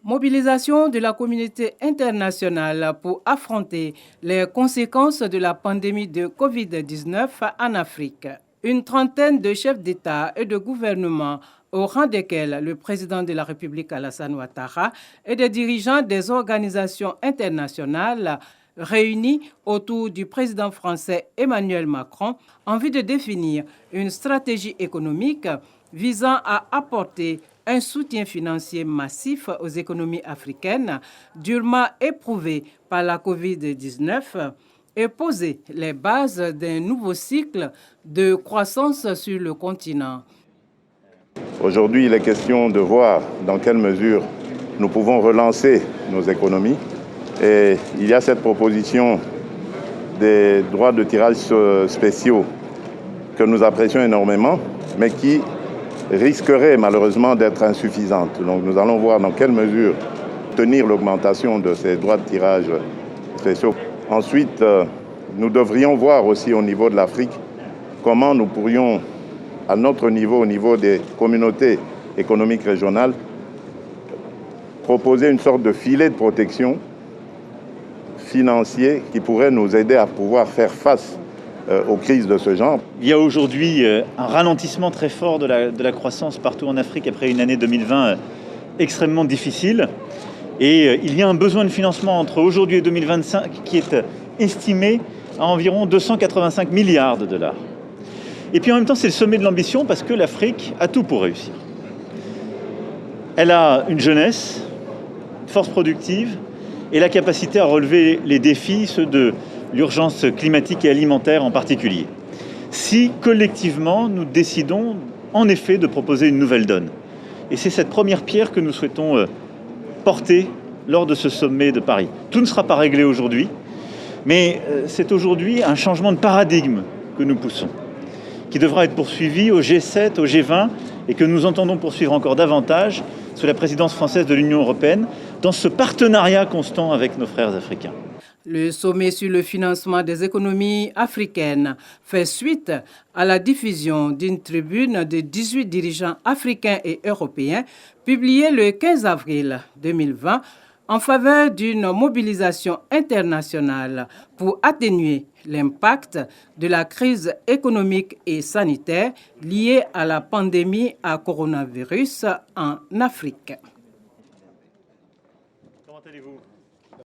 Mobilisation de la communauté internationale pour affronter les conséquences de la pandémie de Covid-19 en Afrique. Une trentaine de chefs d'État et de gouvernement, au rang desquels le président de la République Alassane Ouattara et des dirigeants des organisations internationales réunis autour du président français Emmanuel Macron en vue de définir une stratégie économique visant à apporter un soutien financier massif aux économies africaines durement éprouvées par la Covid-19 et poser les bases d'un nouveau cycle de croissance sur le continent. Aujourd'hui, il est question de voir dans quelle mesure nous pouvons relancer nos économies. Et il y a cette proposition des droits de tirage spéciaux que nous apprécions énormément, mais qui risquerait malheureusement d'être insuffisante. Donc nous allons voir dans quelle mesure tenir l'augmentation de ces droits de tirage spéciaux. Ensuite, nous devrions voir aussi au niveau de l'Afrique comment nous pourrions, à notre niveau, au niveau des communautés économiques régionales, proposer une sorte de filet de protection financier qui pourrait nous aider à pouvoir faire face aux crises de ce genre. Il y a aujourd'hui un ralentissement très fort de la croissance partout en Afrique après une année 2020 extrêmement difficile. Et il y a un besoin de financement entre aujourd'hui et 2025 qui est estimé à environ 285 milliards de dollars. Et puis en même temps, c'est le sommet de l'ambition parce que l'Afrique a tout pour réussir. Elle a une jeunesse, une force productive et la capacité à relever les défis, ceux de l'urgence climatique et alimentaire en particulier. Si collectivement, nous décidons en effet de proposer une nouvelle donne. Et c'est cette première pierre que nous souhaitons porter lors de ce sommet de Paris. Tout ne sera pas réglé aujourd'hui, mais c'est aujourd'hui un changement de paradigme que nous poussons, qui devra être poursuivi au G7, au G20, et que nous entendons poursuivre encore davantage sous la présidence française de l'Union européenne, dans ce partenariat constant avec nos frères africains. Le sommet sur le financement des économies africaines fait suite à la diffusion d'une tribune de 18 dirigeants africains et européens publiée le 15 avril 2020 en faveur d'une mobilisation internationale pour atténuer l'impact de la crise économique et sanitaire liée à la pandémie à coronavirus en Afrique. Comment allez-vous ?